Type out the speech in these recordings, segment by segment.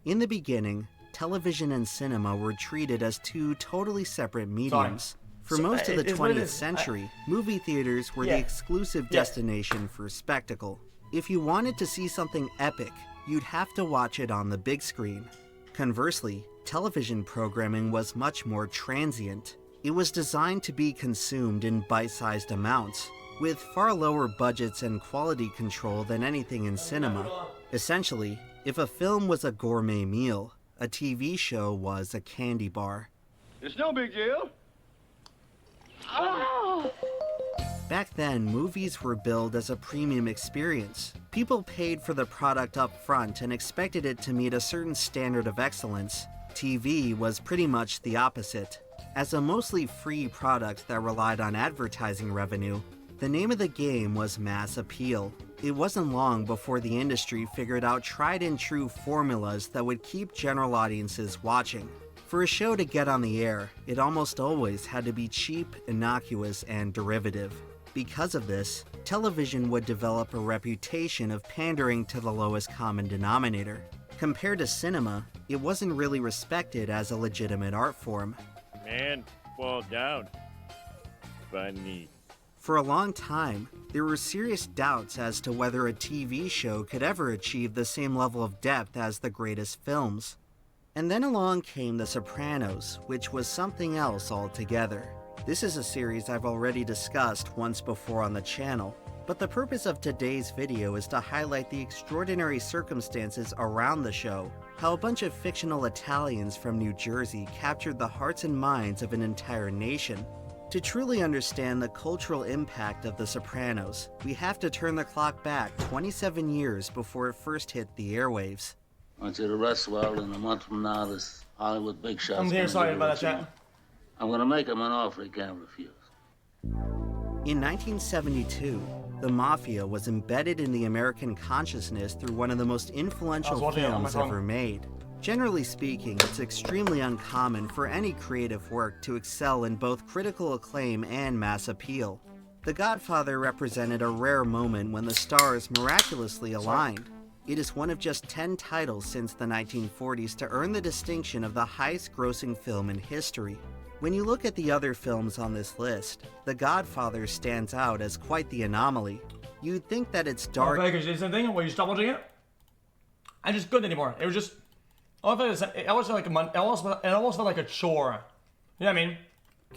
In the beginning, television and cinema were treated as two totally separate mediums. For most of the 20th century, movie theaters were the exclusive destination for spectacle. If you wanted to see something epic, you'd have to watch it on the big screen. Conversely, television programming was much more transient. It was designed to be consumed in bite-sized amounts, with far lower budgets and quality control than anything in cinema. Essentially, if a film was a gourmet meal, a TV show was a candy bar. It's no big deal. Oh. Back then, movies were billed as a premium experience. People paid for the product up front and expected it to meet a certain standard of excellence. TV was pretty much the opposite. As a mostly free product that relied on advertising revenue, the name of the game was mass appeal. It wasn't long before the industry figured out tried-and-true formulas that would keep general audiences watching. For a show to get on the air, it almost always had to be cheap, innocuous, and derivative. Because of this, television would develop a reputation of pandering to the lowest common denominator. Compared to cinema, it wasn't really respected as a legitimate art form. Man, fall down. Funny. For a long time, there were serious doubts as to whether a TV show could ever achieve the same level of depth as the greatest films. And then along came The Sopranos, which was something else altogether. This is a series I've already discussed once before on the channel, but the purpose of today's video is to highlight the extraordinary circumstances around the show, how a bunch of fictional Italians from New Jersey captured the hearts and minds of an entire nation. To truly understand the cultural impact of The Sopranos, we have to turn the clock back 27 years before it first hit the airwaves. I want you to rest well, and a month from now, this Hollywood big shot's I'm here, sorry about that, chat. I'm gonna make him an offer he can't refuse. In 1972, the Mafia was embedded in the American consciousness through one of the most influential films ever made. Generally speaking, it's extremely uncommon for any creative work to excel in both critical acclaim and mass appeal. The Godfather represented a rare moment when the stars miraculously aligned. It is one of just 10 titles since the 1940s to earn the distinction of the highest-grossing film in history. When you look at the other films on this list, The Godfather stands out as quite the anomaly. You'd think that it's dark. Vegas did the same thing where you stop watching it. I just couldn't anymore. It was just, it almost felt like a chore. You know what I mean?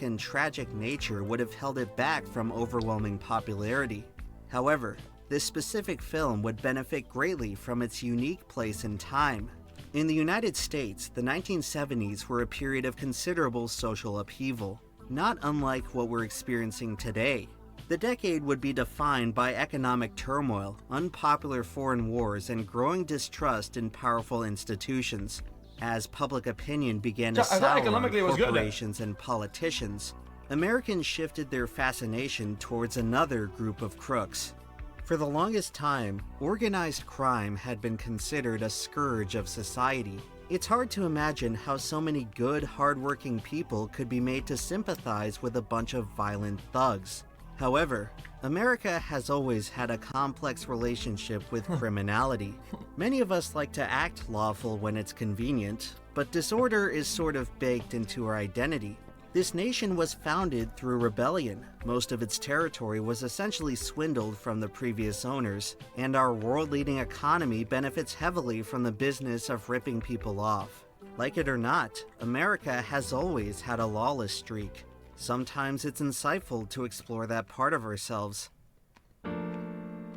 And tragic nature would have held it back from overwhelming popularity. However, this specific film would benefit greatly from its unique place in time. In the United States, the 1970s were a period of considerable social upheaval, not unlike what we're experiencing today. The decade would be defined by economic turmoil, unpopular foreign wars, and growing distrust in powerful institutions, as public opinion began to sour on corporations and politicians. Americans shifted their fascination towards another group of crooks. For the longest time, organized crime had been considered a scourge of society. It's hard to imagine how so many good, hardworking people could be made to sympathize with a bunch of violent thugs. However, America has always had a complex relationship with criminality. Many of us like to act lawful when it's convenient, but disorder is sort of baked into our identity. This nation was founded through rebellion. Most of its territory was essentially swindled from the previous owners, and our world-leading economy benefits heavily from the business of ripping people off. Like it or not, America has always had a lawless streak. Sometimes it's insightful to explore that part of ourselves.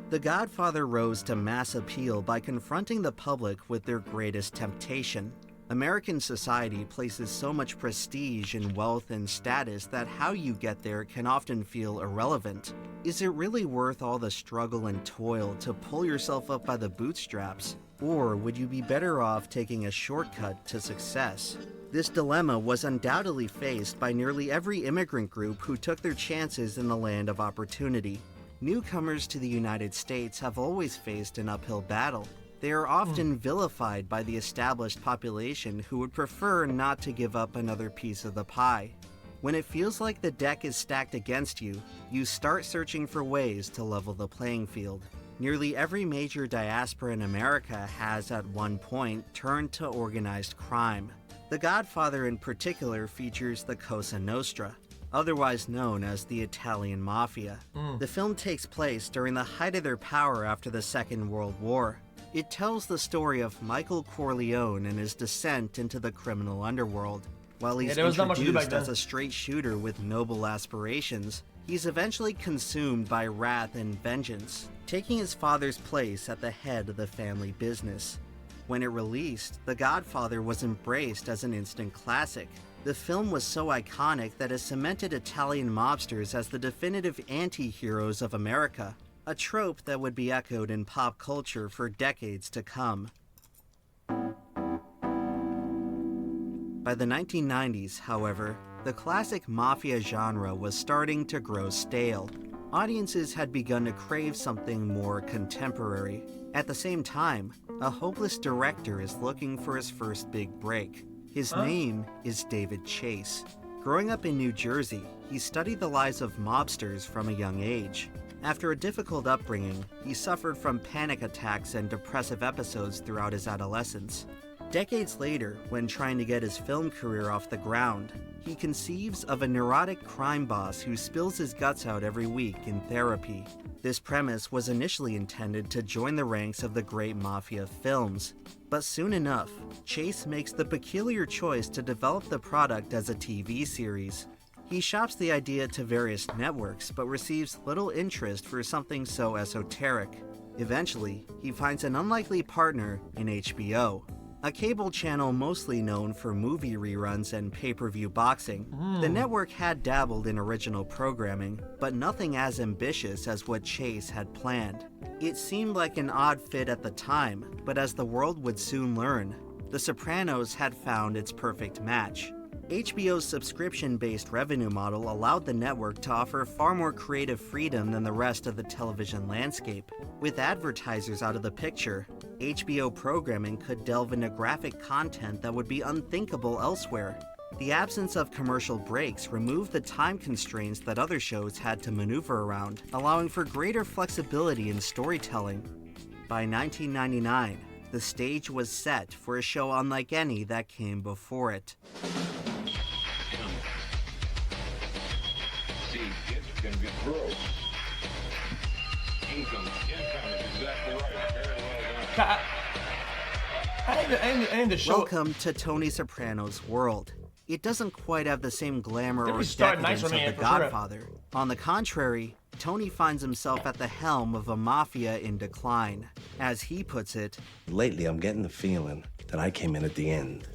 The Godfather rose to mass appeal by confronting the public with their greatest temptation. American society places so much prestige in wealth and status that how you get there can often feel irrelevant. Is it really worth all the struggle and toil to pull yourself up by the bootstraps? Or would you be better off taking a shortcut to success? This dilemma was undoubtedly faced by nearly every immigrant group who took their chances in the land of opportunity. Newcomers to the United States have always faced an uphill battle. They are often vilified by the established population who would prefer not to give up another piece of the pie. When it feels like the deck is stacked against you, you start searching for ways to level the playing field. Nearly every major diaspora in America has at one point turned to organized crime. The Godfather in particular features the Cosa Nostra, otherwise known as the Italian Mafia. The film takes place during the height of their power after the Second World War. It tells the story of Michael Corleone and his descent into the criminal underworld. While he's introduced as a straight shooter with noble aspirations, he's eventually consumed by wrath and vengeance, taking his father's place at the head of the family business. When it released, The Godfather was embraced as an instant classic. The film was so iconic that it cemented Italian mobsters as the definitive anti-heroes of America, a trope that would be echoed in pop culture for decades to come. By the 1990s, however, the classic mafia genre was starting to grow stale. Audiences had begun to crave something more contemporary. At the same time, a hopeless director is looking for his first big break. His name is David Chase. Growing up in New Jersey, he studied the lives of mobsters from a young age. After a difficult upbringing, he suffered from panic attacks and depressive episodes throughout his adolescence. Decades later, when trying to get his film career off the ground, he conceives of a neurotic crime boss who spills his guts out every week in therapy. This premise was initially intended to join the ranks of the great mafia films, but soon enough, Chase makes the peculiar choice to develop the product as a TV series. He shops the idea to various networks, but receives little interest for something so esoteric. Eventually, he finds an unlikely partner in HBO, a cable channel mostly known for movie reruns and pay-per-view boxing. The network had dabbled in original programming, but nothing as ambitious as what Chase had planned. It seemed like an odd fit at the time, but as the world would soon learn, The Sopranos had found its perfect match. HBO's subscription-based revenue model allowed the network to offer far more creative freedom than the rest of the television landscape. With advertisers out of the picture, HBO programming could delve into graphic content that would be unthinkable elsewhere. The absence of commercial breaks removed the time constraints that other shows had to maneuver around, allowing for greater flexibility in storytelling. By 1999, the stage was set for a show unlike any that came before it. See, it's gonna get broke. Income is exactly right. Very well done. And the show. Welcome to Tony Soprano's world. It doesn't quite have the same glamour or decadence of The Godfather. On the contrary, Tony finds himself at the helm of a mafia in decline. As he puts it, lately I'm getting the feeling that I came in at the end.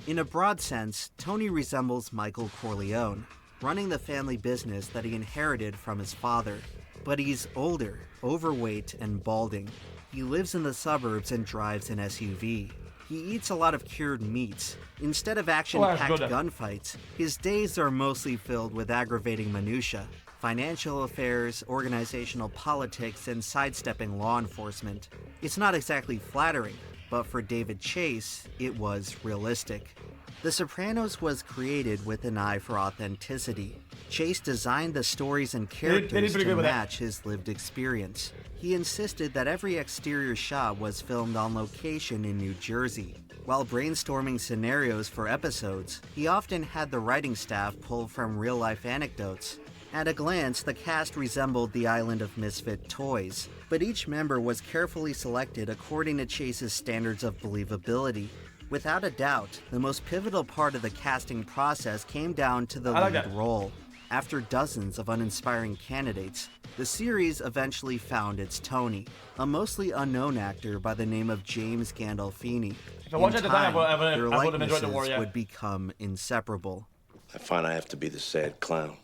In a broad sense, Tony resembles Michael Corleone, running the family business that he inherited from his father. But he's older, overweight, and balding. He lives in the suburbs and drives an SUV. He eats a lot of cured meats. Instead of action-packed gunfights, his days are mostly filled with aggravating minutiae, financial affairs, organizational politics, and sidestepping law enforcement. It's not exactly flattering, but for David Chase, it was realistic. The Sopranos was created with an eye for authenticity. Chase designed the stories and characters to match his lived experience. He insisted that every exterior shot was filmed on location in New Jersey. While brainstorming scenarios for episodes, he often had the writing staff pull from real-life anecdotes. At a glance, the cast resembled the island of misfit toys, but each member was carefully selected according to Chase's standards of believability. Without a doubt, the most pivotal part of the casting process came down to the lead role. After dozens of uninspiring candidates, the series eventually found its Tony, a mostly unknown actor by the name of James Gandolfini. In time, their likenesses would become inseparable. I find I have to be the sad clown,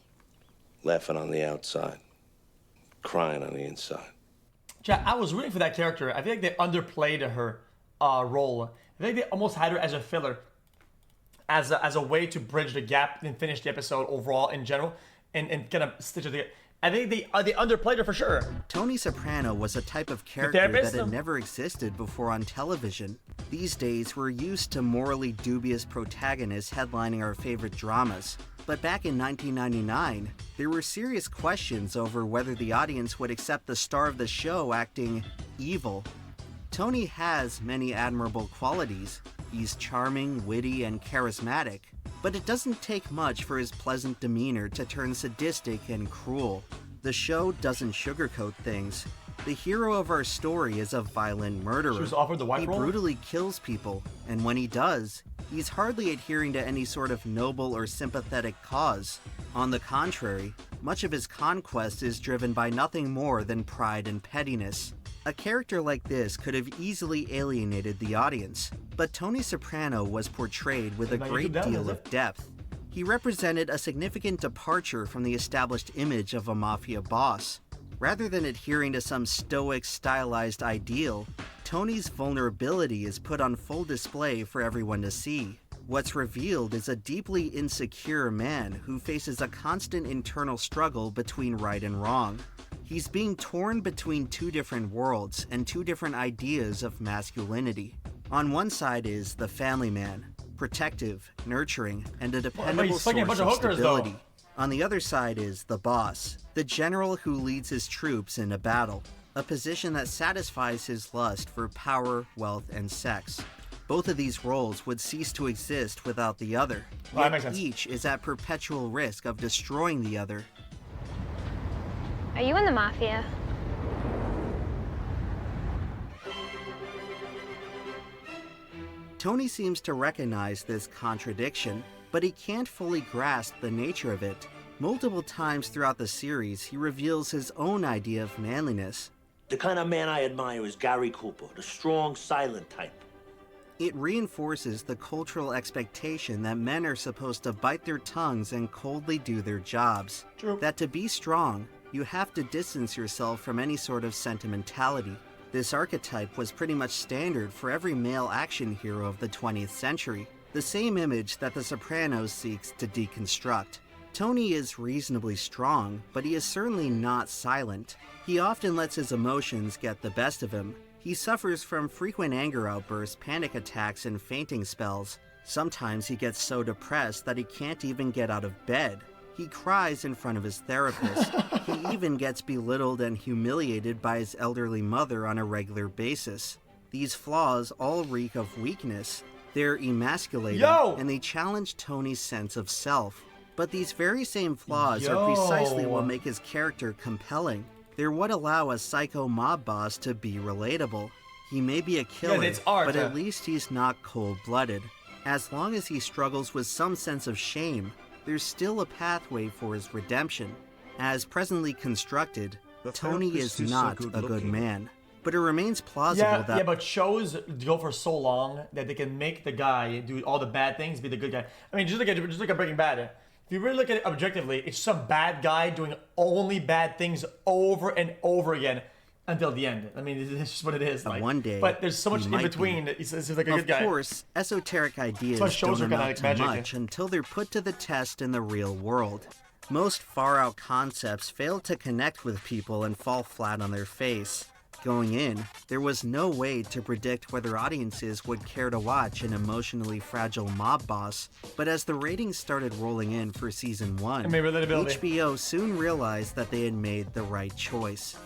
laughing on the outside, crying on the inside. Chat, I was rooting for that character. I feel like they underplayed her role. I think they almost had her as a filler, as a way to bridge the gap and finish the episode overall in general, and kind of stitch it together. I think they underplayed her for sure. Tony Soprano was a type of character that had never existed before on television. These days, we're used to morally dubious protagonists headlining our favorite dramas, But back in 1999, there were serious questions over whether the audience would accept the star of the show acting evil. Tony has many admirable qualities. He's charming, witty, and charismatic, but it doesn't take much for his pleasant demeanor to turn sadistic and cruel. The show doesn't sugarcoat things. The hero of our story is a violent murderer. She was offered the white He role? brutally kills people, and when he does, he's hardly adhering to any sort of noble or sympathetic cause. On the contrary, much of his conquest is driven by nothing more than pride and pettiness. A character like this could have easily alienated the audience, but Tony Soprano was portrayed with a great deal of depth. He represented a significant departure from the established image of a mafia boss. Rather than adhering to some stoic, stylized ideal, Tony's vulnerability is put on full display for everyone to see. What's revealed is a deeply insecure man who faces a constant internal struggle between right and wrong. He's being torn between two different worlds and two different ideas of masculinity. On one side is the family man, protective, nurturing, and a dependable source of stability. On the other side is the boss, the general who leads his troops into battle, a position that satisfies his lust for power, wealth, and sex. Both of these roles would cease to exist without the other, yet each is at perpetual risk of destroying the other. Are you in the mafia? Tony seems to recognize this contradiction, but he can't fully grasp the nature of it. Multiple times throughout the series, he reveals his own idea of manliness. The kind of man I admire is Gary Cooper, the strong, silent type. It reinforces the cultural expectation that men are supposed to bite their tongues and coldly do their jobs. True. That to be strong, you have to distance yourself from any sort of sentimentality. This archetype was pretty much standard for every male action hero of the 20th century, the same image that The Sopranos seeks to deconstruct. Tony is reasonably strong, but he is certainly not silent. He often lets his emotions get the best of him. He suffers from frequent anger outbursts, panic attacks, and fainting spells. Sometimes he gets so depressed that he can't even get out of bed. He cries in front of his therapist. He even gets belittled and humiliated by his elderly mother on a regular basis. These flaws all reek of weakness. They're emasculating, and they challenge Tony's sense of self. But these very same flaws are precisely what make his character compelling. They're what allow a psycho mob boss to be relatable. He may be a killer, but at least he's not cold-blooded. As long as he struggles with some sense of shame, there's still a pathway for his redemption. As presently constructed, Tony is not a good man. But it remains plausible that... Yeah, but shows go for so long that they can make the guy do all the bad things be the good guy. I mean, just look at Breaking Bad. If you really look at it objectively, it's some bad guy doing only bad things over and over again until the end. I mean, it's just what it is. Like, one day, but there's so much in between that he's like a good guy. Of course, esoteric ideas don't amount to much until they're put to the test in the real world. Most far-out concepts fail to connect with people and fall flat on their face. Going in, there was no way to predict whether audiences would care to watch an emotionally fragile mob boss, but as the ratings started rolling in for season 1, HBO soon realized that they had made the right choice.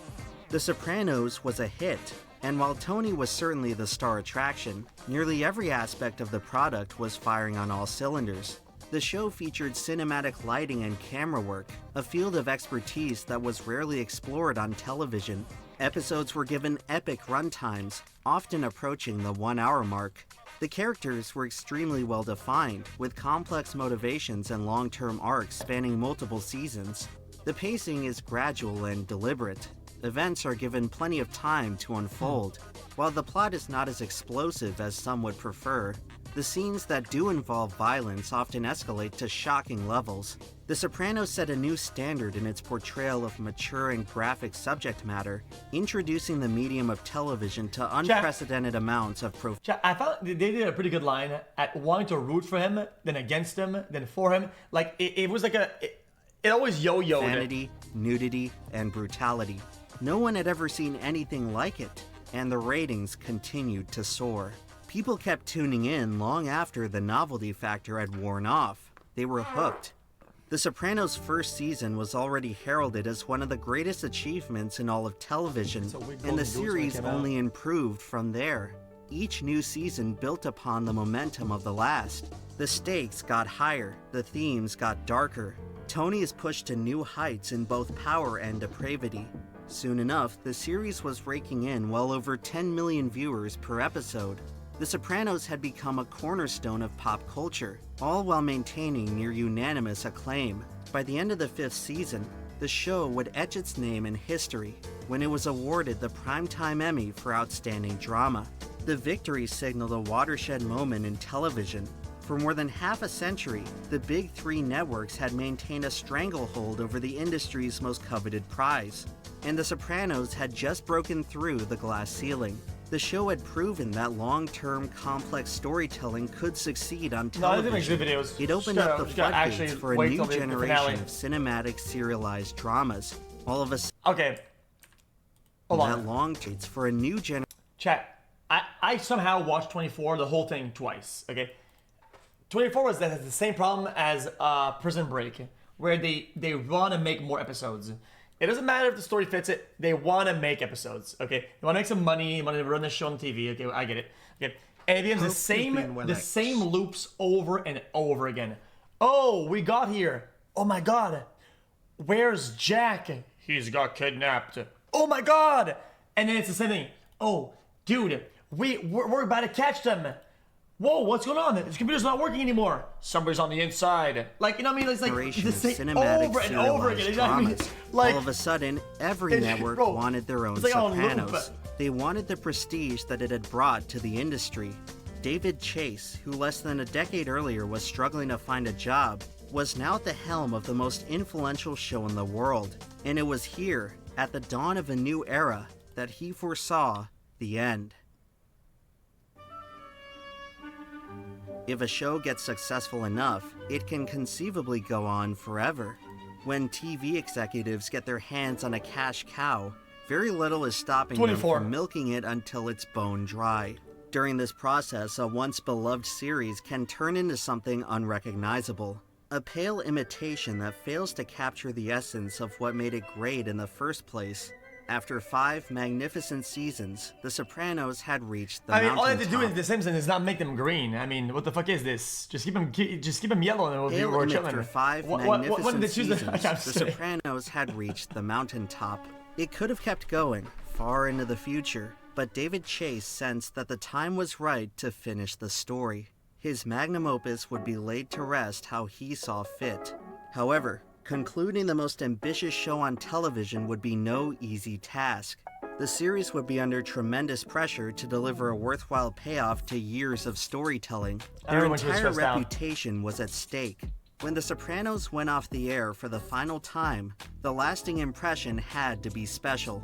The Sopranos was a hit, and while Tony was certainly the star attraction, nearly every aspect of the product was firing on all cylinders. The show featured cinematic lighting and camera work, a field of expertise that was rarely explored on television. Episodes were given epic runtimes, often approaching the 1-hour mark. The characters were extremely well defined, with complex motivations and long-term arcs spanning multiple seasons. The pacing is gradual and deliberate. Events are given plenty of time to unfold. While the plot is not as explosive as some would prefer, the scenes that do involve violence often escalate to shocking levels. The Sopranos set a new standard in its portrayal of mature and graphic subject matter, introducing the medium of television to unprecedented amounts of I thought they did a pretty good line at wanting to root for him, then against him, then for him. Like, it was like it always yo-yoed. Vanity, nudity, and brutality. No one had ever seen anything like it, and the ratings continued to soar. People kept tuning in long after the novelty factor had worn off. They were hooked. The Sopranos' first season was already heralded as one of the greatest achievements in all of television, and the series only improved from there. Each new season built upon the momentum of the last. The stakes got higher, the themes got darker. Tony is pushed to new heights in both power and depravity. Soon enough, the series was raking in well over 10 million viewers per episode. The Sopranos had become a cornerstone of pop culture, all while maintaining near unanimous acclaim. By the end of the 5th season, the show would etch its name in history when it was awarded the Primetime Emmy for Outstanding Drama. The victory signaled a watershed moment in television. For more than half a century, the big three networks had maintained a stranglehold over the industry's most coveted prize, and The Sopranos had just broken through the glass ceiling. The show had proven that long-term, complex storytelling could succeed on television. It opened up the floodgates for a new generation of cinematic, serialized dramas. All of a sudden, okay. Hold on. That long dates for a new generation. Chat. I somehow watched 24, the whole thing, twice. Okay. 24 was that has the same problem as Prison Break, where they want to make more episodes. It doesn't matter if the story fits it. They want to make episodes. Okay, they want to make some money. They want to run the show on TV. Okay, I get it. Okay, and it becomes the same loops over and over again. Oh, we got here. Oh my God, where's Jack? He's got kidnapped. Oh my God, and then it's the same thing. Oh, dude, we're about to catch them. Whoa, what's going on? This computer's not working anymore. Somebody's on the inside. Like, you know what I mean? It's like the same over and over again. You know what I mean? Like, all of a sudden, every network wanted their own Sopranos. They wanted the prestige that it had brought to the industry. David Chase, who less than a decade earlier was struggling to find a job, was now at the helm of the most influential show in the world. And it was here, at the dawn of a new era, that he foresaw the end. If a show gets successful enough, it can conceivably go on forever. When TV executives get their hands on a cash cow, very little is stopping them from milking it until it's bone dry. During this process, a once beloved series can turn into something unrecognizable. A pale imitation that fails to capture the essence of what made it great in the first place. After 5 magnificent seasons, The Sopranos had reached the mountaintop. All they have to do in The Simpsons is not make them green. I mean, what the fuck is this? Just keep them yellow and we'll be chilling. After 5 magnificent seasons, The Sopranos had reached the mountaintop. It could have kept going, far into the future, but David Chase sensed that the time was right to finish the story. His magnum opus would be laid to rest how he saw fit. However, concluding the most ambitious show on television would be no easy task. The series would be under tremendous pressure to deliver a worthwhile payoff to years of storytelling. Their entire reputation was at stake. When The Sopranos went off the air for the final time, the lasting impression had to be special.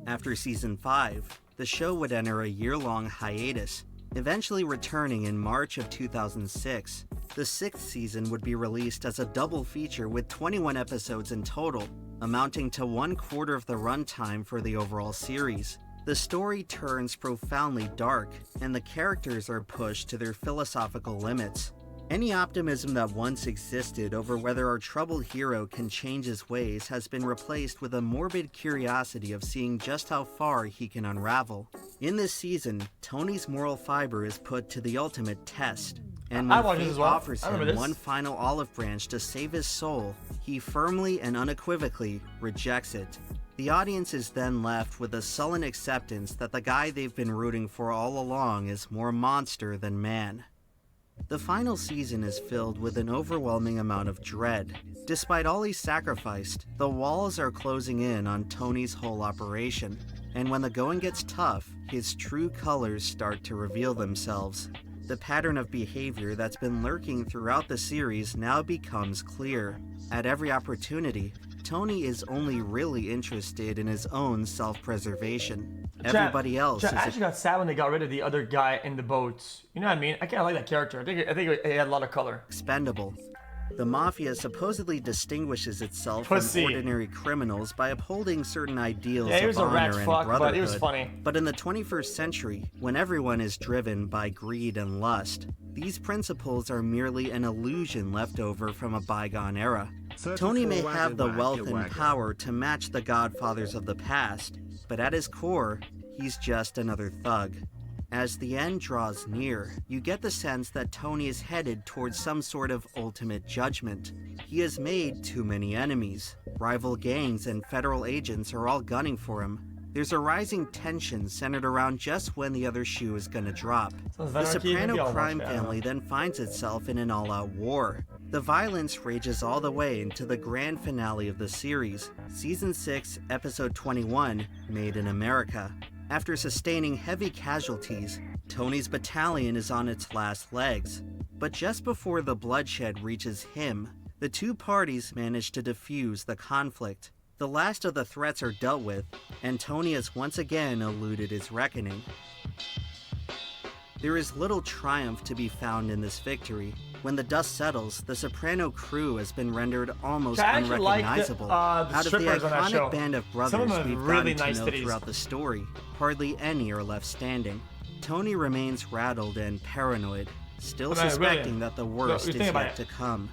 After season 5, the show would enter a year-long hiatus, eventually returning in March of 2006. The 6th season would be released as a double feature with 21 episodes in total, amounting to 1/4 of the runtime for the overall series. The story turns profoundly dark, and the characters are pushed to their philosophical limits. Any optimism that once existed over whether our troubled hero can change his ways has been replaced with a morbid curiosity of seeing just how far he can unravel. In this season, Tony's moral fiber is put to the ultimate test, and when fate offers him one final olive branch to save his soul, he firmly and unequivocally rejects it. The audience is then left with a sullen acceptance that the guy they've been rooting for all along is more monster than man. The final season is filled with an overwhelming amount of dread. Despite all he's sacrificed, the walls are closing in on Tony's whole operation, and when the going gets tough, his true colors start to reveal themselves. The pattern of behavior that's been lurking throughout the series now becomes clear. At every opportunity, Tony is only really interested in his own self-preservation. Everybody else is... I actually got sad when they got rid of the other guy in the boat. You know what I mean? I kind of like that character. I think he had a lot of color. Expendable. The Mafia supposedly distinguishes itself Pussy. from ordinary criminals by upholding certain ideals Yeah, he of was a rat honor and fuck, brotherhood. but he was funny. But in the 21st century, when everyone is driven by greed and lust, these principles are merely an illusion left over from a bygone era. Tony may have the wealth and power to match the godfathers of the past, but at his core, he's just another thug. As the end draws near, you get the sense that Tony is headed towards some sort of ultimate judgment. He has made too many enemies. Rival gangs and federal agents are all gunning for him. There's a rising tension centered around just when the other shoe is gonna drop. The Soprano crime family then finds itself in an all-out war. The violence rages all the way into the grand finale of the series, Season 6, Episode 21, Made in America. After sustaining heavy casualties, Tony's battalion is on its last legs. But just before the bloodshed reaches him, the two parties manage to defuse the conflict. The last of the threats are dealt with, and Tony has once again eluded his reckoning. There is little triumph to be found in this victory. When the dust settles, the Soprano crew has been rendered almost unrecognizable. Out of the iconic band of brothers we've gotten to know throughout the story, hardly any are left standing. Tony remains rattled and paranoid, still suspecting that the worst is yet to come.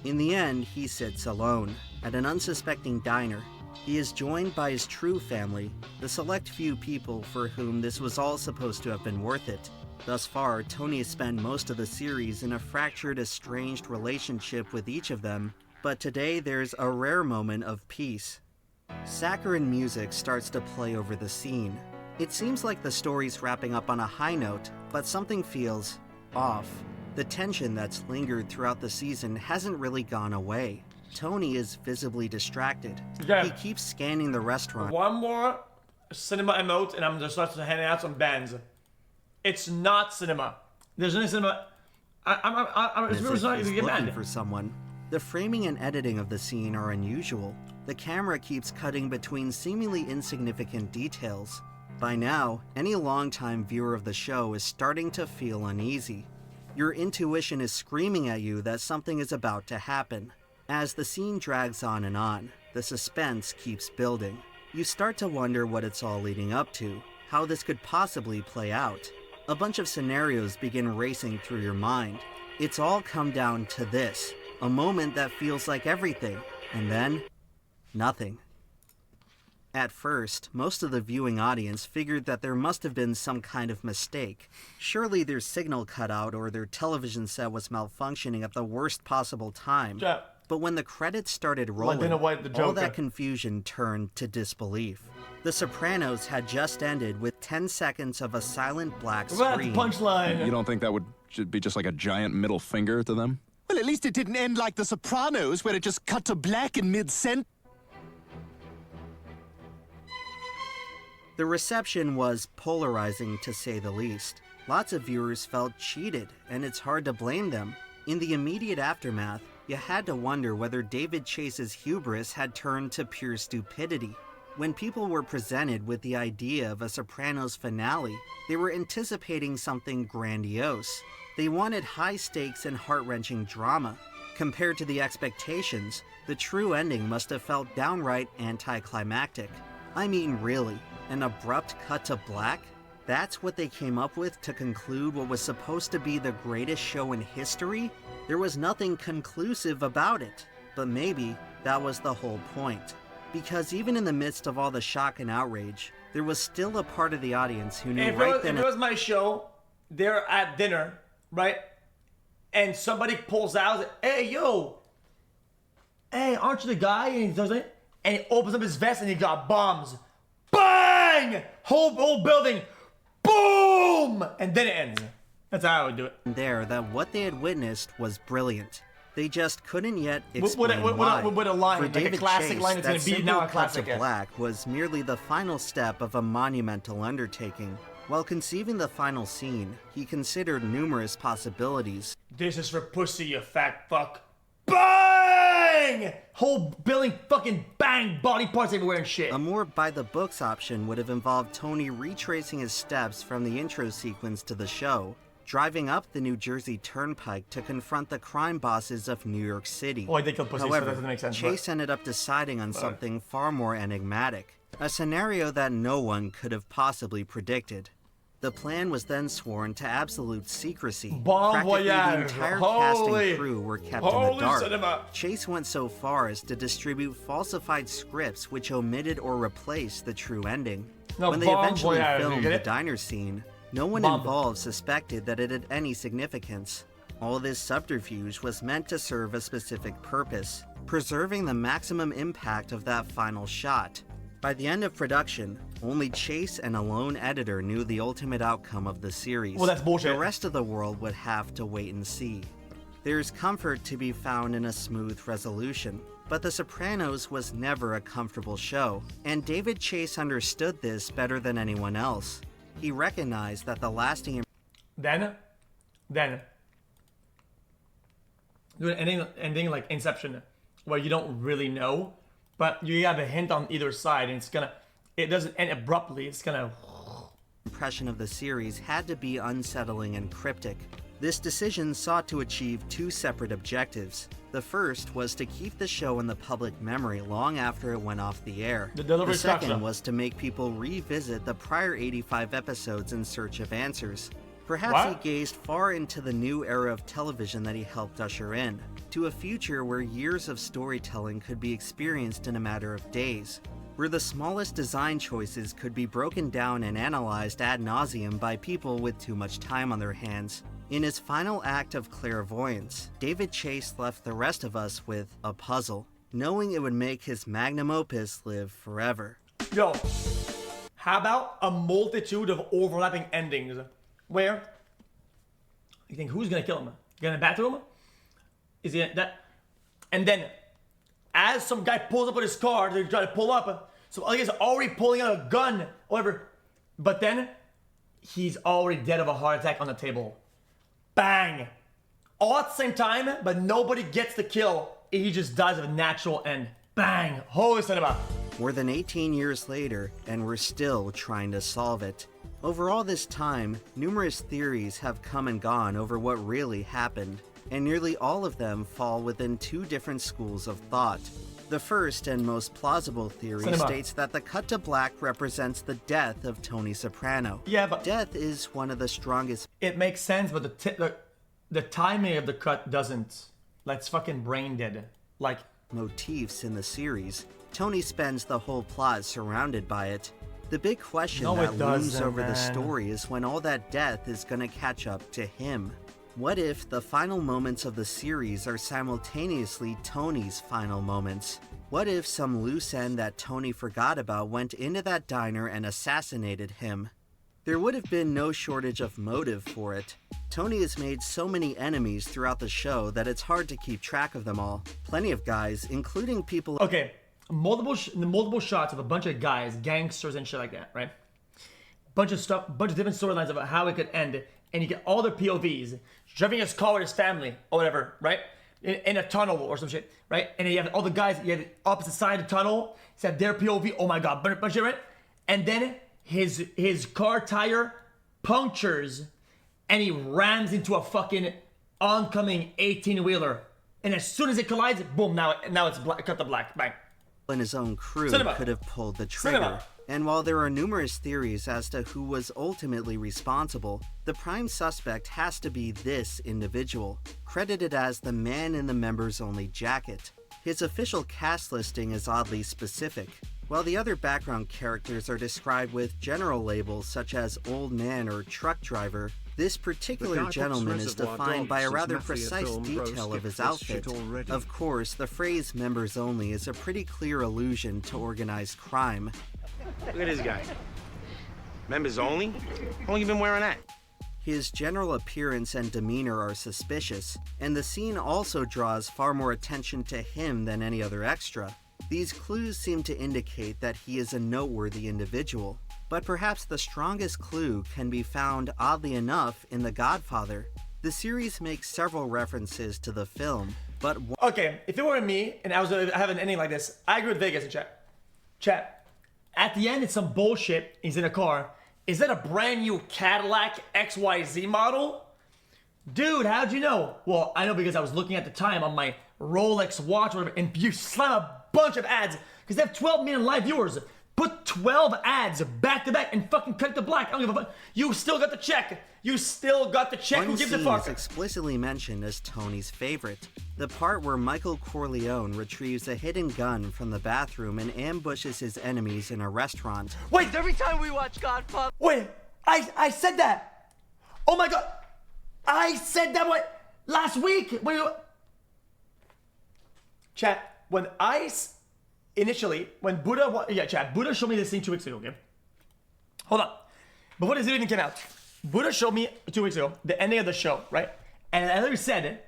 In the end, he sits alone, at an unsuspecting diner. He is joined by his true family, the select few people for whom this was all supposed to have been worth it. Thus far, Tony has spent most of the series in a fractured, estranged relationship with each of them, but today there's a rare moment of peace. Saccharine music starts to play over the scene. It seems like the story's wrapping up on a high note, but something feels off. The tension that's lingered throughout the season hasn't really gone away. Tony is visibly distracted. Yeah. He keeps scanning the restaurant. One more cinema emote, and I'm just starting to hand out some bands. It's not cinema. There's no cinema. It's really not even looking for someone. The framing and editing of the scene are unusual. The camera keeps cutting between seemingly insignificant details. By now, any longtime viewer of the show is starting to feel uneasy. Your intuition is screaming at you that something is about to happen. As the scene drags on, the suspense keeps building. You start to wonder what it's all leading up to, how this could possibly play out. A bunch of scenarios begin racing through your mind. It's all come down to this, a moment that feels like everything, and then, nothing. At first, most of the viewing audience figured that there must have been some kind of mistake. Surely their signal cut out or their television set was malfunctioning at the worst possible time. Yeah. But when the credits started rolling, all that confusion turned to disbelief. The Sopranos had just ended with 10 seconds of a silent black screen. Punchline. You don't think that should be just like a giant middle finger to them? Well, at least it didn't end like The Sopranos, where it just cut to black in mid-sentence. The reception was polarizing, to say the least. Lots of viewers felt cheated, and it's hard to blame them. In the immediate aftermath, you had to wonder whether David Chase's hubris had turned to pure stupidity. When people were presented with the idea of a Sopranos finale, they were anticipating something grandiose. They wanted high stakes and heart-wrenching drama. Compared to the expectations, the true ending must have felt downright anticlimactic. I mean, really, an abrupt cut to black? That's what they came up with to conclude what was supposed to be the greatest show in history? There was nothing conclusive about it, but maybe that was the whole point. Because even in the midst of all the shock and outrage, there was still a part of the audience who knew if it was my show, they're at dinner, right? And somebody pulls out, hey, yo, hey, aren't you the guy? And he does it, and he opens up his vest and he got bombs. Bang! Whole building, boom! And then it ends. That's how I would do it. There, that what they had witnessed was brilliant. They just couldn't yet explain why. With a line, For like David a classic Chase, line, it's going to be now a classic. Cut to black was merely the final step of a monumental undertaking. While conceiving the final scene, he considered numerous possibilities. This is for pussy, you fat fuck. Bang! Whole building fucking bang, body parts everywhere and shit. A more by-the-books option would have involved Tony retracing his steps from the intro sequence to the show, driving up the New Jersey Turnpike to confront the crime bosses of New York City. Oh, they killed pussies, so that However, doesn't make sense. Chase ended up deciding on something far more enigmatic, a scenario that no one could have possibly predicted. The plan was then sworn to absolute secrecy. Bon Practically the voyage. entire cast Holy- and crew were kept in the holy dark. cinema. Chase went so far as to distribute falsified scripts which omitted or replaced the true ending. No, When they bon eventually voyage, you filmed get the it? diner scene, no one Bomb. involved suspected that it had any significance. All this subterfuge was meant to serve a specific purpose, preserving the maximum impact of that final shot. By the end of production, only Chase and a lone editor knew the ultimate outcome of the series. Well, that's bullshit. The rest of the world would have to wait and see. There's comfort to be found in a smooth resolution, but The Sopranos was never a comfortable show, and David Chase understood this better than anyone else. He recognized that the lasting Then, do an ending like Inception, where you don't really know, but you have a hint on either side, and it doesn't end abruptly. It's gonna. impression of the series had to be unsettling and cryptic. This decision sought to achieve two separate objectives. The first was to keep the show in the public memory long after it went off the air. The delivery The second structure. was to make people revisit the prior 85 episodes in search of answers. Perhaps What? he gazed far into the new era of television that he helped usher in, to a future where years of storytelling could be experienced in a matter of days, where the smallest design choices could be broken down and analyzed ad nauseum by people with too much time on their hands. In his final act of clairvoyance, David Chase left the rest of us with a puzzle, knowing it would make his magnum opus live forever. Yo, how about a multitude of overlapping endings where you think who's gonna kill him? Get in the bathroom? Is he that? And then, as some guy pulls up with his car, they're trying to pull up. So other guy's already pulling out a gun, whatever. But then he's already dead of a heart attack on the table. Bang! All at the same time, but nobody gets the kill. He just dies of a natural end. Bang! Holy cinema! More than 18 years later, and we're still trying to solve it. Over all this time, numerous theories have come and gone over what really happened, and nearly all of them fall within two different schools of thought. The first and most plausible theory states that the cut to black represents the death of Tony Soprano. Yeah, but death is one of the strongest. It makes sense, but the timing of the cut doesn't. Like, it's fucking brain dead. Like, motifs in the series. Tony spends the whole plot surrounded by it. The big question No, that it looms doesn't, over the man. story is when all that death is gonna catch up to him. What if the final moments of the series are simultaneously Tony's final moments? What if some loose end that Tony forgot about went into that diner and assassinated him? There would have been no shortage of motive for it. Tony has made so many enemies throughout the show that it's hard to keep track of them all. Plenty of guys, including people... Okay, multiple shots of a bunch of guys, gangsters and shit like that, right? Bunch of different storylines about how it could end, and you get all their POVs, driving his car with his family or whatever, right? In a tunnel or some shit, right? And then you have all the guys, you have the opposite side of the tunnel, you have their POV, oh my god, bunch of shit, right? And then his car tire punctures, and he rams into a fucking oncoming 18-wheeler. And as soon as it collides, boom, now it's black, cut to black, bang. And his own crew Cinema. could have pulled the trigger. Cinema. And while there are numerous theories as to who was ultimately responsible, the prime suspect has to be this individual, credited as the man in the members-only jacket. His official cast listing is oddly specific, while the other background characters are described with general labels such as old man or truck driver. This particular gentleman is defined by a rather precise detail of his outfit. Of course, the phrase members only is a pretty clear allusion to organized crime. Look at this guy. Members only? How long you been wearing that? His general appearance and demeanor are suspicious, and the scene also draws far more attention to him than any other extra. These clues seem to indicate that he is a noteworthy individual, but perhaps the strongest clue can be found, oddly enough, in The Godfather. The series makes several references to the film, but okay, if it were me and I have an ending like this, I agree with Vegas in chat. Chat. At the end, it's some bullshit. He's in a car. Is that a brand new Cadillac XYZ model? Dude, how'd you know? Well, I know because I was looking at the time on my Rolex watch or whatever, and you slam a bunch of ads because they have 12 million live viewers. Put 12 ads back to back and fucking cut to black. I don't give a fuck. You still got the check. You still got the check. One Who gives a scene fuck? is explicitly mentioned as Tony's favorite. The part where Michael Corleone retrieves a hidden gun from the bathroom and ambushes his enemies in a restaurant. Wait, Every time we watch Godfather. wait, I said that. Oh my god. I said that last week. Chat, when initially, when Buddha showed me this thing 2 weeks ago, okay? Hold on. Before this video even came out, Buddha showed me 2 weeks ago the ending of the show, right? And I literally said,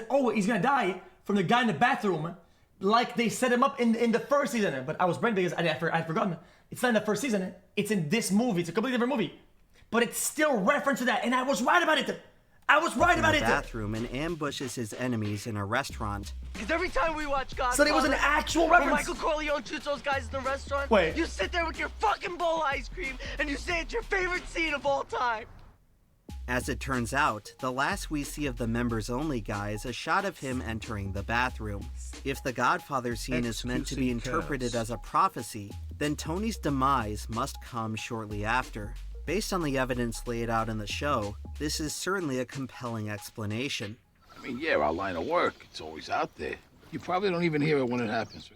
oh, he's gonna die from the guy in the bathroom, like they set him up in the first season. But I was brain because I'd forgotten. It's not in the first season. It's in this movie. It's a completely different movie. But it's still reference to that, and I was right about it. I was right about it. Bathroom and ambushes his enemies in a restaurant. Because every time we watch Godfather. So there was an actual when reference. Michael Corleone shoots those guys in the restaurant. Wait. You sit there with your fucking bowl of ice cream and you say it's your favorite scene of all time. As it turns out, the last we see of the members-only guy is a shot of him entering the bathroom. If the Godfather scene is meant to be interpreted as a prophecy, then Tony's demise must come shortly after. Based on the evidence laid out in the show, this is certainly a compelling explanation. I mean, yeah, our line of work, it's always out there. You probably don't even hear it when it happens.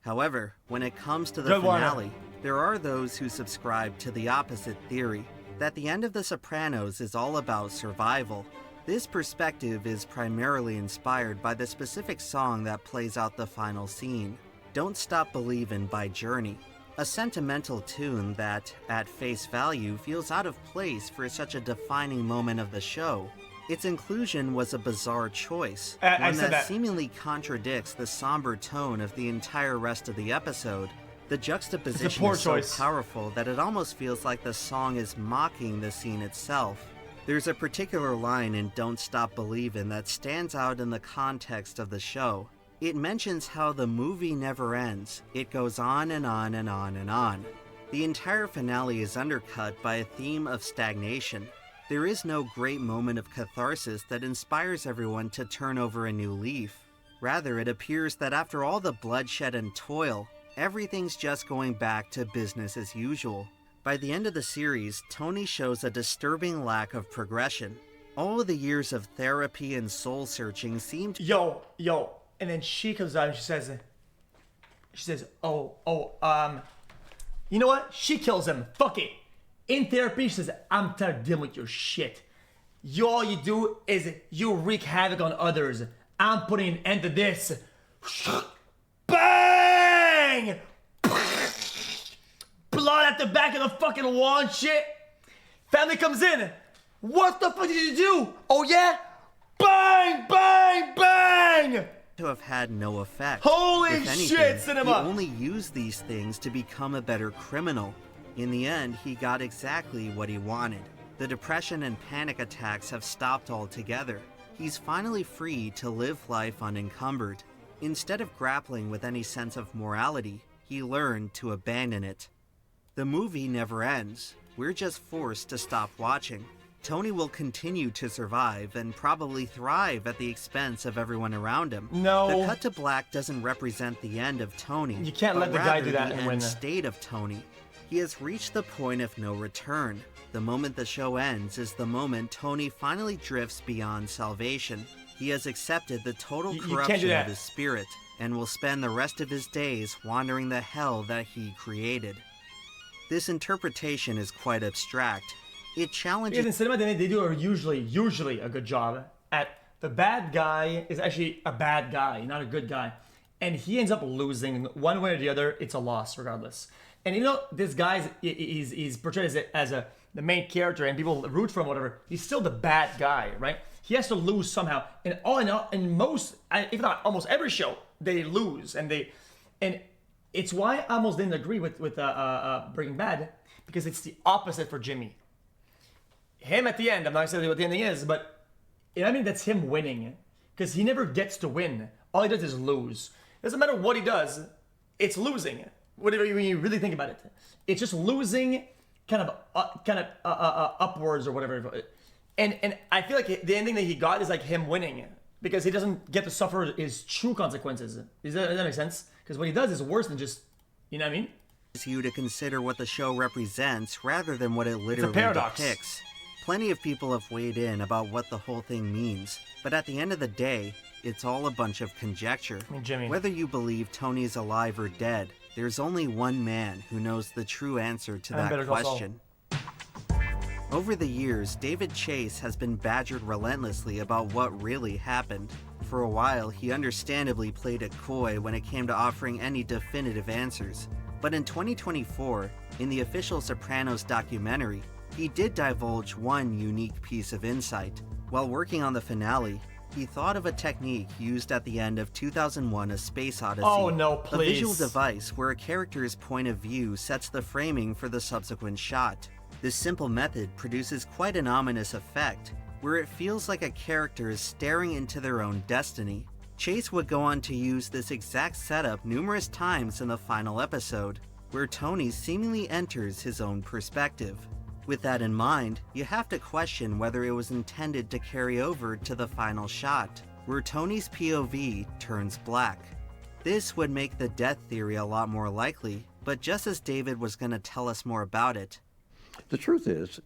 However, when it comes to the finale, there are those who subscribe to the opposite theory, that the end of The Sopranos is all about survival. This perspective is primarily inspired by the specific song that plays out the final scene, Don't Stop Believin' by Journey. A sentimental tune that, at face value, feels out of place for such a defining moment of the show. Its inclusion was a bizarre choice, one that seemingly contradicts the somber tone of the entire rest of the episode. The juxtaposition is so powerful that it almost feels like the song is mocking the scene itself. There's a particular line in Don't Stop Believin' that stands out in the context of the show. It mentions how the movie never ends. It goes on and on and on and on. The entire finale is undercut by a theme of stagnation. There is no great moment of catharsis that inspires everyone to turn over a new leaf. Rather, it appears that after all the bloodshed and toil, everything's just going back to business as usual. By the end of the series, Tony shows a disturbing lack of progression. All of the years of therapy and soul-searching seem to— Yo. And then she comes out and she says, you know what? She kills him. Fuck it. In therapy, she says, I'm tired of dealing with your shit. All you do is you wreak havoc on others. I'm putting an end to this. Bang! Blood at the back of the fucking wall and shit. Family comes in. What the fuck did you do? Oh yeah? Bang, bang, bang! To have had no effect. Holy if anything, shit, cinema! He only used these things to become a better criminal. In the end, he got exactly what he wanted. The depression and panic attacks have stopped altogether. He's finally free to live life unencumbered. Instead of grappling with any sense of morality, he learned to abandon it. The movie never ends. We're just forced to stop watching. Tony will continue to survive and probably thrive at the expense of everyone around him. No. The cut to black doesn't represent the end of Tony. You can't let the guy do that the and win. end state of Tony. He has reached the point of no return. The moment the show ends is the moment Tony finally drifts beyond salvation. He has accepted the total corruption of his spirit and will spend the rest of his days wandering the hell that he created. This interpretation is quite abstract. It challenges— in cinema, they do usually a good job at the bad guy is actually a bad guy, not a good guy. And he ends up losing one way or the other. It's a loss regardless. And you know, this guy is portrayed as the main character and people root for him, whatever. He's still the bad guy, right? He has to lose somehow. And in most, if not almost every show, they lose. And it's why I almost didn't agree with Breaking Bad, because it's the opposite for Jimmy. Him at the end, I'm not saying what the ending is, but I mean that's him winning, because he never gets to win. All he does is lose. It doesn't matter what he does, it's losing. Whatever when you really think about it, it's just losing, kind of upwards or whatever. And I feel like the ending that he got is like him winning because he doesn't get to suffer his true consequences. Does that make sense? Because what he does is worse than just, you know what I mean? You to consider what the show represents rather than what it literally paradox. depicts. Plenty of people have weighed in about what the whole thing means, but at the end of the day, it's all a bunch of conjecture. I mean, Jimmy. Whether you believe Tony is alive or dead, there's only one man who knows the true answer to that question. Over the years, David Chase has been badgered relentlessly about what really happened. For a while, he understandably played it coy when it came to offering any definitive answers. But in 2024, in the official Sopranos documentary, he did divulge one unique piece of insight. While working on the finale, he thought of a technique used at the end of 2001: A Space Odyssey. Oh no, please. A visual device where a character's point of view sets the framing for the subsequent shot. This simple method produces quite an ominous effect, where it feels like a character is staring into their own destiny. Chase would go on to use this exact setup numerous times in the final episode, where Tony seemingly enters his own perspective. With that in mind, you have to question whether it was intended to carry over to the final shot, where Tony's POV turns black. This would make the death theory a lot more likely, but just as David was going to tell us more about it, the truth is,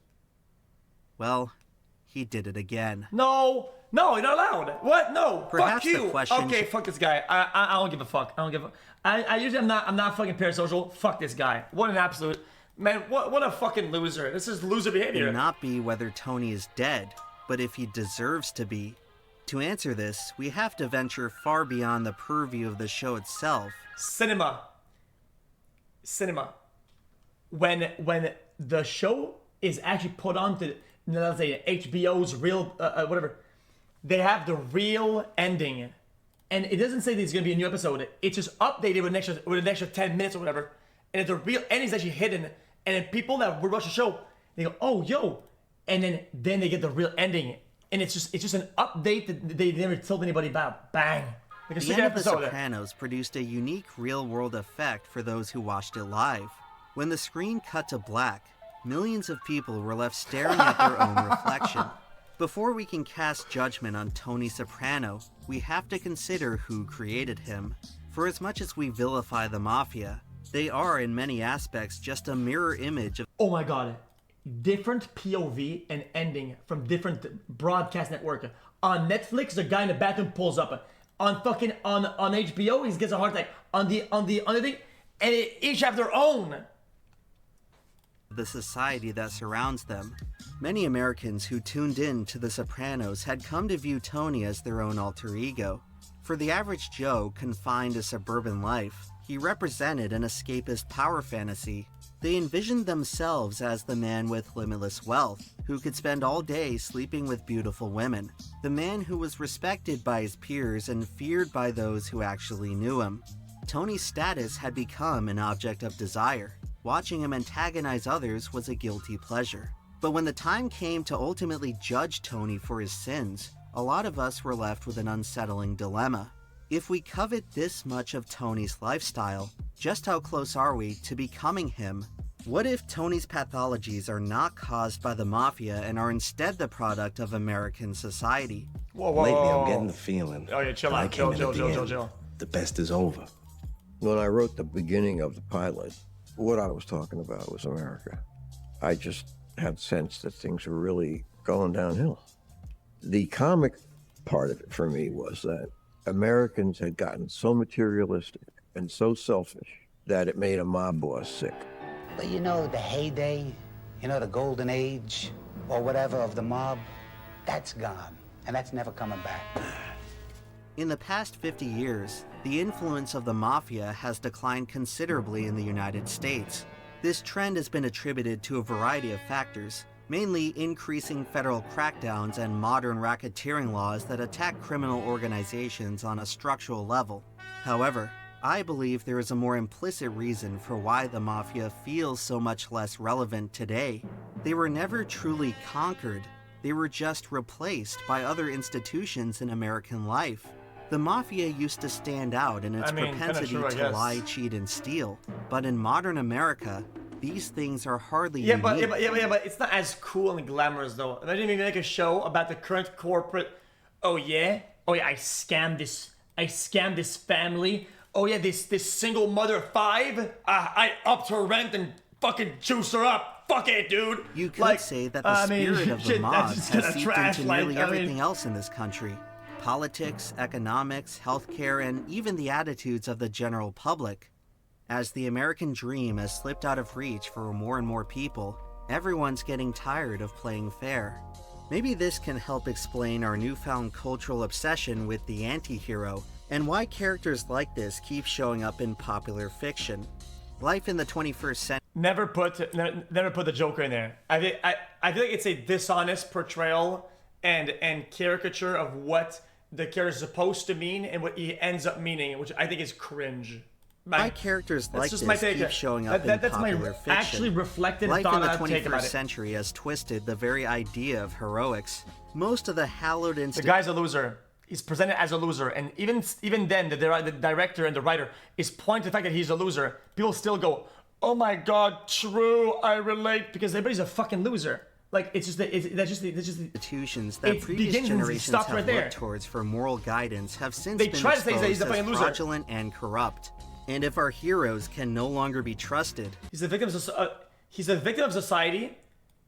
well, he did it again. No, you're not allowed. What? No, Perhaps fuck you. The question okay, fuck this guy. I don't give a fuck. I usually I'm not fucking parasocial. Fuck this guy. What an absolute man. What a fucking loser. This is loser behavior. It may not be whether Tony is dead, but if he deserves to be. To answer this, we have to venture far beyond the purview of the show itself. Cinema. When the show is actually put onto, let's say, HBO's real, whatever, they have the real ending. And it doesn't say there's going to be a new episode. It's just updated with an extra 10 minutes or whatever. And if the real ending is actually hidden, and then people that would watch the show, they go, oh, yo. And then they get the real ending. And it's just an update that they never told anybody about. Bang. Like a The second end of The episode. Sopranos produced a unique real-world effect for those who watched it live. When the screen cut to black, millions of people were left staring at their own reflection. Before we can cast judgment on Tony Soprano, we have to consider who created him. For as much as we vilify the Mafia, they are in many aspects just a mirror image of— Oh my god. Different POV and ending from different broadcast network. On Netflix, the guy in the bathroom pulls up. On HBO, he gets a heart attack. On the other thing, and they each have their own. the society that surrounds them. Many Americans who tuned in to The Sopranos had come to view Tony as their own alter ego. For the average Joe confined to suburban life, he represented an escapist power fantasy. They envisioned themselves as the man with limitless wealth, who could spend all day sleeping with beautiful women, the man who was respected by his peers and feared by those who actually knew him. Tony's status had become an object of desire. Watching him antagonize others was a guilty pleasure. But when the time came to ultimately judge Tony for his sins, a lot of us were left with an unsettling dilemma. If we covet this much of Tony's lifestyle, just how close are we to becoming him? What if Tony's pathologies are not caused by the Mafia and are instead the product of American society? Lately, I'm getting the feeling. Oh yeah, chill out. Chill. The best is over. When I wrote the beginning of the pilot, what I was talking about was America. I just had sense that things were really going downhill. The comic part of it for me was that Americans had gotten so materialistic and so selfish that it made a mob boss sick. But you know, the heyday, the golden age, or whatever of the mob, that's gone, and that's never coming back. In the past 50 years, the influence of the Mafia has declined considerably in the United States. This trend has been attributed to a variety of factors, mainly increasing federal crackdowns and modern racketeering laws that attack criminal organizations on a structural level. However, I believe there is a more implicit reason for why the Mafia feels so much less relevant today. They were never truly conquered. They were just replaced by other institutions in American life. The Mafia used to stand out in its propensity to lie, cheat, and steal. But in modern America, these things are hardly Yeah, unique. but it's not as cool and glamorous though. Imagine if you make a show about the current corporate. Oh yeah, I scammed this family. Oh yeah, this single mother of 5. I upped her rent and fucking juiced her up. Fuck it, dude. You could say that the spirit of the mob has seeped into nearly everything else in this country. Politics, economics, healthcare, and even the attitudes of the general public. As the American dream has slipped out of reach for more and more people, everyone's getting tired of playing fair. Maybe this can help explain our newfound cultural obsession with the anti-hero, and why characters like this keep showing up in popular fiction. Life in the 21st century. Never put the Joker in there. I feel like it's a dishonest portrayal and caricature of what the character is supposed to mean and what he ends up meaning, which I think is cringe. Why characters like this keep showing up in popular fiction. Actually reflected Life thought in the I'd take about 21st it. century has twisted the very idea of heroics. Most of the hallowed The guy's a loser. He's presented as a loser, and even then, the director and the writer is pointing to the fact that he's a loser. People still go, "Oh my God, true, I relate," because everybody's a fucking loser. Like that's just institutions that previous generations have looked towards for moral guidance have since been exposed as fraudulent and corrupt. And if our heroes can no longer be trusted, he's a victim of society.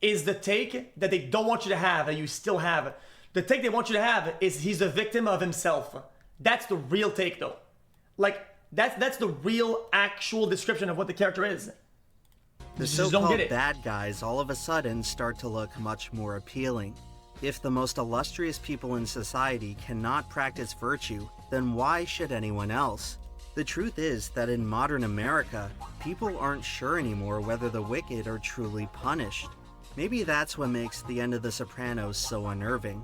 Is the take that they don't want you to have that you still have? The take they want you to have is he's a victim of himself. That's the real take, though. Like that's the real, actual description of what the character is. The so-called bad guys all of a sudden start to look much more appealing. If the most illustrious people in society cannot practice virtue, then why should anyone else? The truth is that in modern America, people aren't sure anymore whether the wicked are truly punished. Maybe that's what makes the end of The Sopranos so unnerving.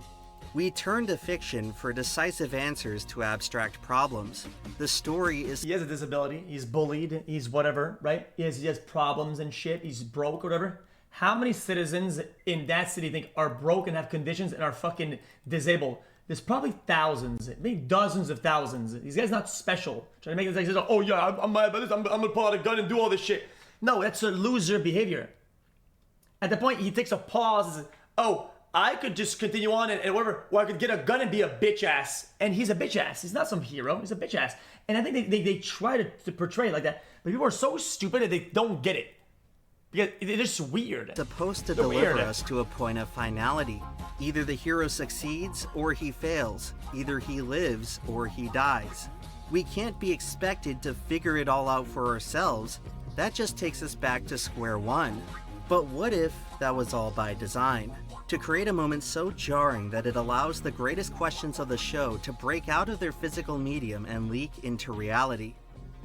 We turn to fiction for decisive answers to abstract problems. The story is... He has a disability, he's bullied, he's whatever, right? He has problems and shit, he's broke or whatever. How many citizens in that city think are broke and have conditions and are fucking disabled? There's probably thousands, maybe dozens of thousands. These guys not special. Trying to make it like, oh yeah, I'm mad about this, I'm gonna pull out a gun and do all this shit. No, that's a loser behavior. At the point, he takes a pause and says, oh, I could just continue on and whatever, or I could get a gun and be a bitch ass. And he's a bitch ass. He's not some hero. He's a bitch ass. And I think they try to portray it like that. But people are so stupid that they don't get it. Because they're just weird. Supposed to deliver us to a point of finality. Either the hero succeeds or he fails. Either he lives or he dies. We can't be expected to figure it all out for ourselves. That just takes us back to square one. But what if that was all by design? To create a moment so jarring that it allows the greatest questions of the show to break out of their physical medium and leak into reality.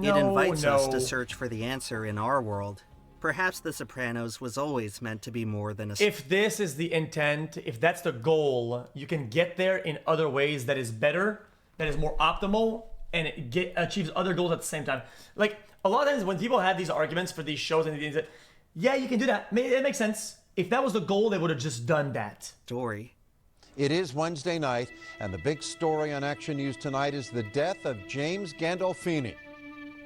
It invites us to search for the answer in our world. Perhaps The Sopranos was always meant to be more than a... If this is the intent, if that's the goal, you can get there in other ways that is better, that is more optimal, and it achieves other goals at the same time. Like, a lot of times when people have these arguments for these shows and things that, yeah, you can do that. It makes sense. If that was the goal, they would have just done that. Story. It is Wednesday night, and the big story on Action News tonight is the death of James Gandolfini.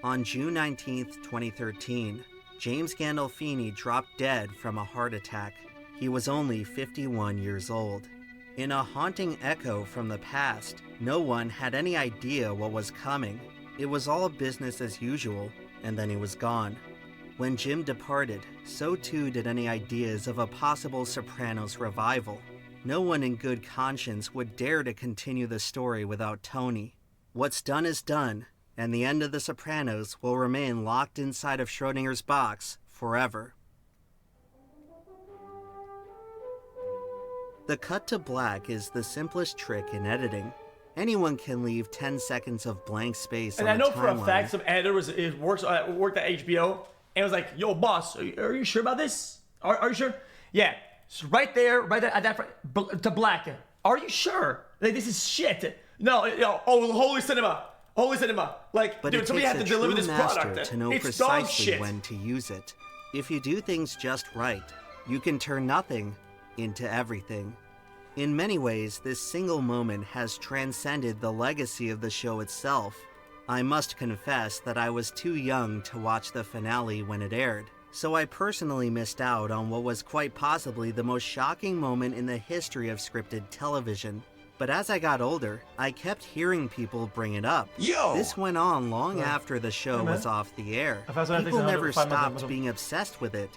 On June 19th, 2013, James Gandolfini dropped dead from a heart attack. He was only 51 years old. In a haunting echo from the past, no one had any idea what was coming. It was all business as usual, and then he was gone. When Jim departed, so too did any ideas of a possible Sopranos revival. No one in good conscience would dare to continue the story without Tony. What's done is done, and the end of The Sopranos will remain locked inside of Schrodinger's box forever. The cut to black is the simplest trick in editing. Anyone can leave 10 seconds of blank space on the timeline. And I know for a fact some editor worked at HBO, and was like, yo, boss, are you sure about this? Are you sure? Yeah, it's right there at that, to black. Are you sure? Like, this is shit. No, holy cinema. Like, but dude, somebody had to deliver this product. To know precisely when to use it. If you do things just right, you can turn nothing into everything. In many ways, this single moment has transcended the legacy of the show itself. I must confess that I was too young to watch the finale when it aired. so I personally missed out on what was quite possibly the most shocking moment in the history of scripted television. But as I got older, I kept hearing people bring it up. Yo! This went on long after the show was off the air. People never stopped being obsessed with it.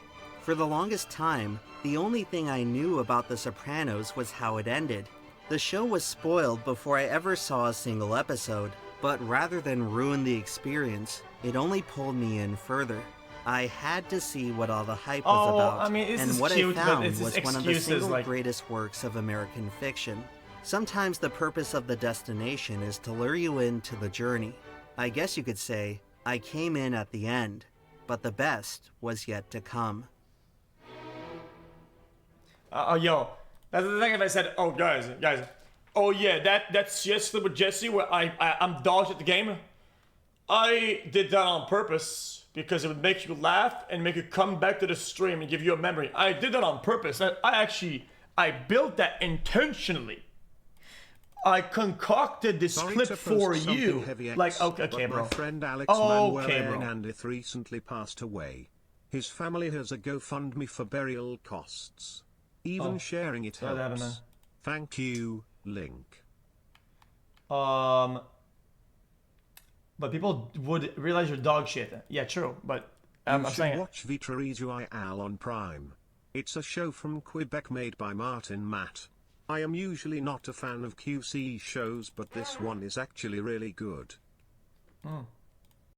For the longest time, the only thing I knew about The Sopranos was how it ended. The show was spoiled before I ever saw a single episode, but rather than ruin the experience, it only pulled me in further. I had to see what all the hype was about, and what I found was one of the single greatest works of American fiction. Sometimes the purpose of the destination is to lure you into the journey. I guess you could say, I came in at the end, but the best was yet to come. Yo, that's the thing if I said, oh guys, oh yeah, that's Siesta with Jesse where I'm dogged at the game. I did that on purpose because it would make you laugh and make you come back to the stream and give you a memory. I did that on purpose. I built that intentionally. I concocted this clip for you. Like, okay, bro. My friend Alex Manuel Hernandez recently passed away. His family has a GoFundMe for burial costs. Even sharing it helps. Thank you, Link. But people would realize you're dog shit. Yeah, true. But you should watch Vitrarizu Al on Prime. It's a show from Quebec made by Martin Matt. I am usually not a fan of QC shows, but this one is actually really good.